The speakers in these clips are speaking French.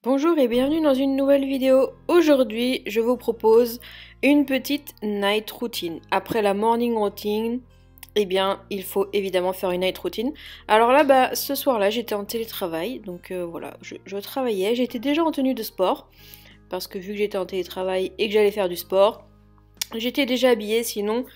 Bonjour et bienvenue dans une nouvelle vidéo. Aujourd'hui, je vous propose une petite night routine. Après la morning routine, eh bien, il faut évidemment faire une night routine. Alors là, ce soir-là, j'étais en télétravail, donc voilà, je travaillais. J'étais déjà en tenue de sport, parce que vu que j'étais en télétravail et que j'allais faire du sport, j'étais déjà habillée, sinon...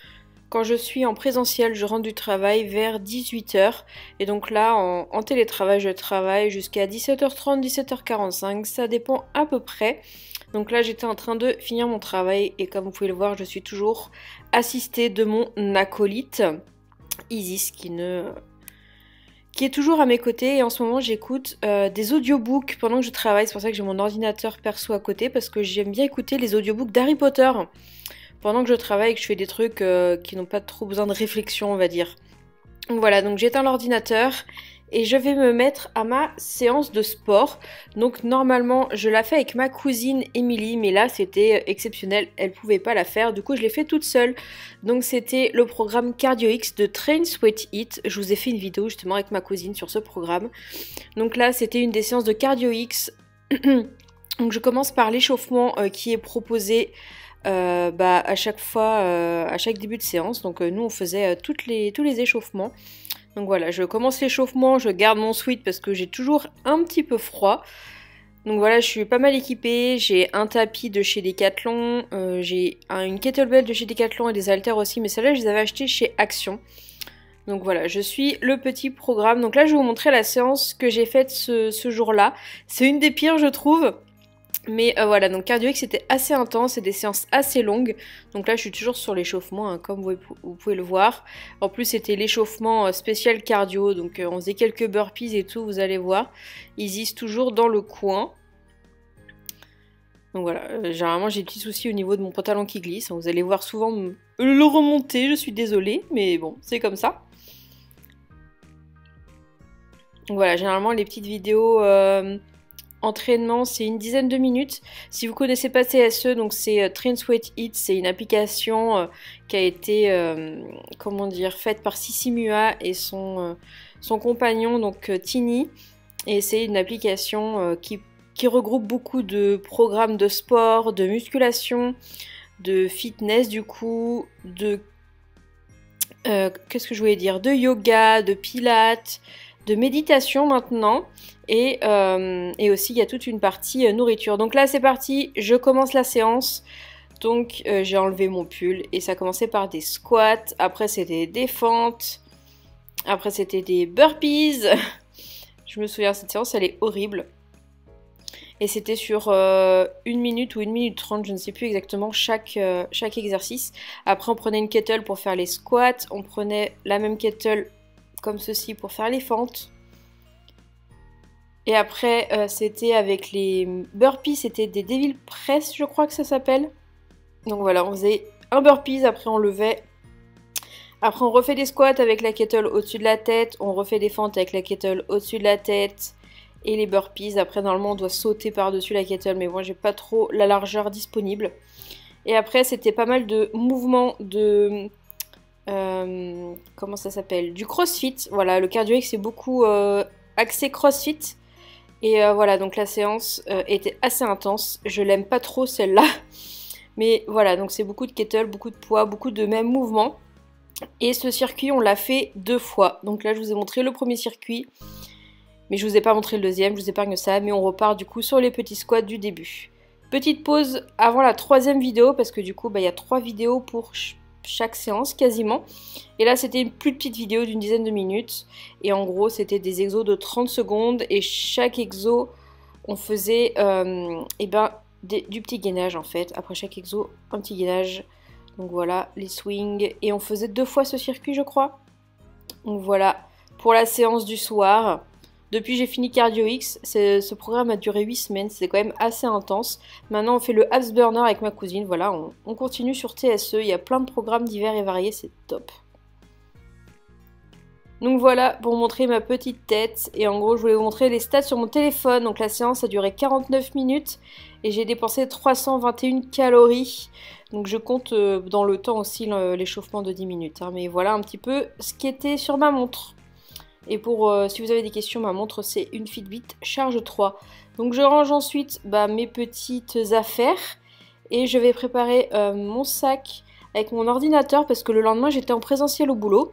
Quand je suis en présentiel, je rentre du travail vers 18 heures. Et donc là, en télétravail, je travaille jusqu'à 17h30, 17h45. Ça dépend à peu près. Donc là, j'étais en train de finir mon travail. Et comme vous pouvez le voir, je suis toujours assistée de mon acolyte, Isis, qui est toujours à mes côtés. Et en ce moment, j'écoute des audiobooks pendant que je travaille. C'est pour ça que j'ai mon ordinateur perso à côté. Parce que j'aime bien écouter les audiobooks d'Harry Potter pendant que je travaille et que je fais des trucs qui n'ont pas trop besoin de réflexion, on va dire. Donc voilà, donc j'éteins l'ordinateur et je vais me mettre à ma séance de sport. Donc normalement, je la fais avec ma cousine Émilie, mais là c'était exceptionnel, elle pouvait pas la faire, du coup je l'ai fait toute seule. Donc c'était le programme Cardio X de Train Sweat Eat. Je vous ai fait une vidéo justement avec ma cousine sur ce programme. Donc là, c'était une des séances de Cardio X. Donc je commence par l'échauffement qui est proposé à chaque fois, à chaque début de séance. Donc nous on faisait tous les échauffements. Donc voilà, je commence l'échauffement, je garde mon sweat parce que j'ai toujours un petit peu froid. Donc voilà, je suis pas mal équipée, j'ai un tapis de chez Decathlon, j'ai une kettlebell de chez Decathlon et des haltères aussi, mais celles-là je les avais achetées chez Action. Donc voilà, je suis le petit programme. Donc là je vais vous montrer la séance que j'ai faite ce jour-là. C'est une des pires je trouve. Mais voilà, donc Cardio X c'était assez intense et des séances assez longues. Donc là je suis toujours sur l'échauffement, hein, comme vous pouvez le voir. En plus c'était l'échauffement spécial cardio, donc on faisait quelques burpees et tout, vous allez voir. Isis toujours dans le coin. Donc voilà, généralement j'ai des petits soucis au niveau de mon pantalon qui glisse. Vous allez voir souvent le remonter, je suis désolée, mais bon, c'est comme ça. Donc voilà, généralement les petites vidéos... entraînement, c'est une dizaine de minutes. Si vous connaissez pas CSE, donc c'est Train Sweat Eat, c'est une application qui a été comment dire, faite par Sissi Mua et son compagnon, donc Tini. Et c'est une application qui regroupe beaucoup de programmes de sport, de musculation, de fitness du coup, de qu'est-ce que je voulais dire, de yoga, de pilates, de méditation maintenant. Et aussi il y a toute une partie nourriture. Donc là c'est parti, je commence la séance. Donc j'ai enlevé mon pull et ça commençait par des squats, après c'était des fentes, après c'était des burpees. Je me souviens, cette séance elle est horrible. Et c'était sur 1 minute ou 1 minute 30, je ne sais plus exactement chaque exercice. Après on prenait une kettle pour faire les squats, on prenait la même kettle comme ceci pour faire les fentes. Et après, c'était avec les burpees, c'était des Devil Press, je crois que ça s'appelle. Donc voilà, on faisait un burpees, après on levait. Après on refait des squats avec la kettle au-dessus de la tête, on refait des fentes avec la kettle au-dessus de la tête. Et les burpees, après normalement on doit sauter par-dessus la kettle, mais moi j'ai pas trop la largeur disponible. Et après c'était pas mal de mouvements de... comment ça s'appelle? Du crossfit. Voilà, le cardio c'est beaucoup axé crossfit. Et voilà, donc la séance était assez intense. Je l'aime pas trop celle-là. Mais voilà, donc c'est beaucoup de kettle, beaucoup de poids, beaucoup de mêmes mouvements. Et ce circuit, on l'a fait 2 fois. Donc là, je vous ai montré le premier circuit. Mais je vous ai pas montré le deuxième, je vous épargne ça. Mais on repart du coup sur les petits squats du début. Petite pause avant la 3e vidéo. Parce que du coup, il y a 3 vidéos pour chaque séance quasiment. Et là c'était une plus petite vidéo d'une dizaine de minutes et en gros c'était des exos de 30 secondes et chaque exo on faisait du petit gainage en fait. Après chaque exo un petit gainage, donc voilà les swings et on faisait 2 fois ce circuit je crois. Donc voilà pour la séance du soir. Depuis j'ai fini Cardio X, ce programme a duré 8 semaines, c'est quand même assez intense. Maintenant on fait le Abs Burner avec ma cousine, voilà, on continue sur TSE, il y a plein de programmes divers et variés, c'est top. Donc voilà pour montrer ma petite tête et en gros je voulais vous montrer les stats sur mon téléphone. Donc la séance a duré 49 minutes et j'ai dépensé 321 calories. Donc je compte dans le temps aussi l'échauffement de 10 minutes. Hein. Mais voilà un petit peu ce qui était sur ma montre. Et pour si vous avez des questions, ma montre c'est une Fitbit Charge 3. Donc je range ensuite mes petites affaires et je vais préparer mon sac avec mon ordinateur parce que le lendemain j'étais en présentiel au boulot.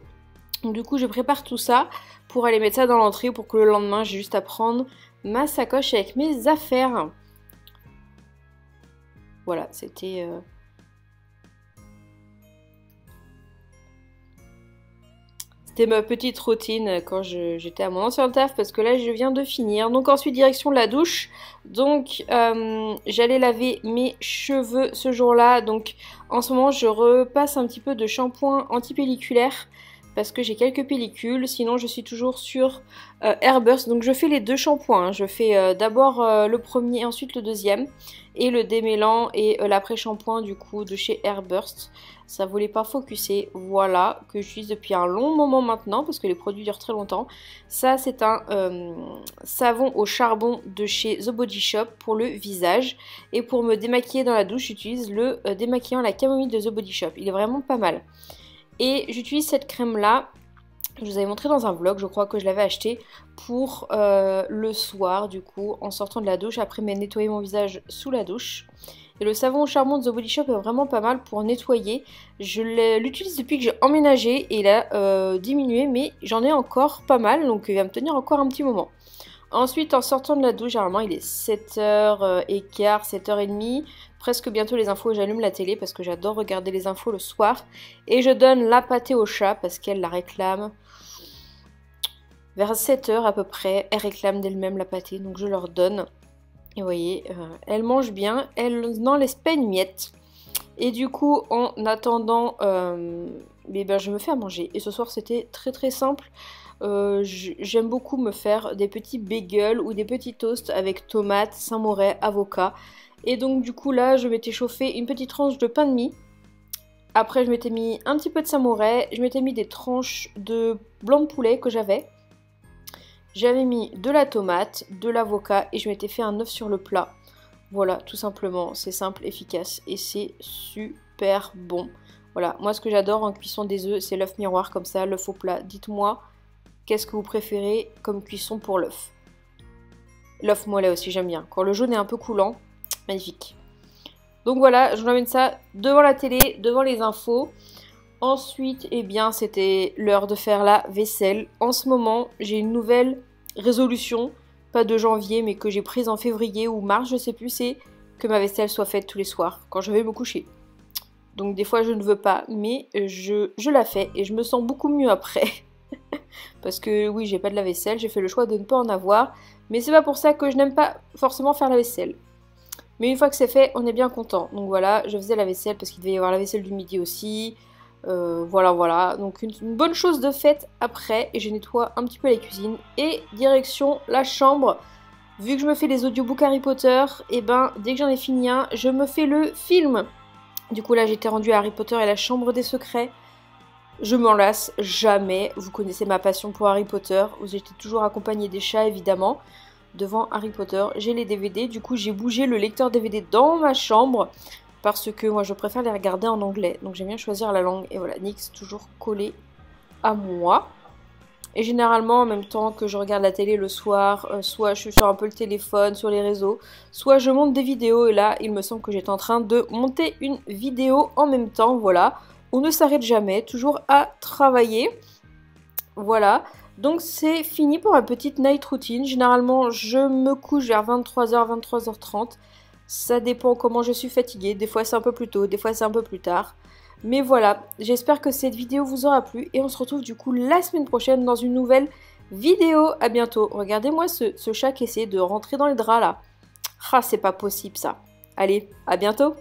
Donc du coup je prépare tout ça pour aller mettre ça dans l'entrée pour que le lendemain j'ai juste à prendre ma sacoche avec mes affaires. Voilà, c'était... C'était ma petite routine quand j'étais à mon ancien taf parce que là je viens de finir. Donc ensuite direction la douche. Donc j'allais laver mes cheveux ce jour-là. Donc en ce moment je repasse un petit peu de shampoing antipelliculaire parce que j'ai quelques pellicules. Sinon je suis toujours sur Airburst. Donc je fais les deux shampoings. Je fais d'abord le premier et ensuite le deuxième. Et le démêlant et l'après-shampoing du coup de chez Airburst. Ça voulait pas focuser, voilà, que j'utilise depuis un long moment maintenant parce que les produits durent très longtemps. Ça c'est un savon au charbon de chez The Body Shop pour le visage. Et pour me démaquiller dans la douche, j'utilise le démaquillant à la camomille de The Body Shop. Il est vraiment pas mal. Et j'utilise cette crème là. Je vous avais montré dans un vlog, je crois que je l'avais acheté pour le soir du coup en sortant de la douche après m'être nettoyé mon visage sous la douche. Et le savon au charbon de The Body Shop est vraiment pas mal pour nettoyer. Je l'utilise depuis que j'ai emménagé et il a diminué mais j'en ai encore pas mal donc il va me tenir encore un petit moment. Ensuite en sortant de la douche, généralement il est 7h15, 7h30. Presque bientôt les infos, j'allume la télé parce que j'adore regarder les infos le soir. Et je donne la pâtée au chat parce qu'elle la réclame. Vers 7h à peu près, elle réclame d'elle-même la pâtée, donc je leur donne. Et vous voyez, elle mange bien, elle n'en laisse pas une miette. Et du coup, en attendant, je me fais à manger. Et ce soir, c'était très très simple. J'aime beaucoup me faire des petits bagels ou des petits toasts avec tomates, saint-moret, avocat. Et donc du coup là, je m'étais chauffé une petite tranche de pain de mie. Après, je m'étais mis un petit peu de saint-moret. Je m'étais mis des tranches de blanc de poulet que j'avais. J'avais mis de la tomate, de l'avocat et je m'étais fait un œuf sur le plat. Voilà, tout simplement, c'est simple, efficace et c'est super bon. Voilà, moi ce que j'adore en cuisson des œufs, c'est l'œuf miroir comme ça, l'œuf au plat. Dites-moi, qu'est-ce que vous préférez comme cuisson pour l'œuf? L'œuf mollet aussi, j'aime bien. Quand le jaune est un peu coulant, magnifique. Donc voilà, je vous emmène ça devant la télé, devant les infos. Ensuite, eh bien, c'était l'heure de faire la vaisselle. En ce moment, j'ai une nouvelle résolution, pas de janvier, mais que j'ai prise en février ou mars, je sais plus, c'est que ma vaisselle soit faite tous les soirs, quand je vais me coucher. Donc des fois, je ne veux pas, mais je la fais et je me sens beaucoup mieux après. Parce que oui, j'ai pas de la vaisselle, j'ai fait le choix de ne pas en avoir, mais c'est pas pour ça que je n'aime pas forcément faire la vaisselle. Mais une fois que c'est fait, on est bien content. Donc voilà, je faisais la vaisselle parce qu'il devait y avoir la vaisselle du midi aussi. Voilà. Donc une bonne chose de faite après. Et je nettoie un petit peu la cuisine. Et direction la chambre. Vu que je me fais les audiobooks Harry Potter, et dès que j'en ai fini un, je me fais le film. Du coup là, j'étais rendue à Harry Potter et la chambre des secrets. Je m'en lasse jamais. Vous connaissez ma passion pour Harry Potter. J'étais toujours accompagnée des chats évidemment. Devant Harry Potter, j'ai les DVD, du coup j'ai bougé le lecteur DVD dans ma chambre parce que moi je préfère les regarder en anglais, donc j'aime bien choisir la langue et voilà, Nyx toujours collé à moi. Et généralement en même temps que je regarde la télé le soir, soit je suis sur un peu le téléphone, sur les réseaux, soit je monte des vidéos et là il me semble que j'étais en train de monter une vidéo en même temps, voilà. On ne s'arrête jamais, toujours à travailler, voilà. Donc c'est fini pour ma petite night routine. Généralement je me couche vers 23h, 23h30. Ça dépend comment je suis fatiguée. Des fois c'est un peu plus tôt, des fois c'est un peu plus tard. Mais voilà, j'espère que cette vidéo vous aura plu. Et on se retrouve du coup la semaine prochaine dans une nouvelle vidéo. À bientôt. Regardez-moi ce chat qui essaie de rentrer dans les draps là. Ah, c'est pas possible ça. Allez, à bientôt.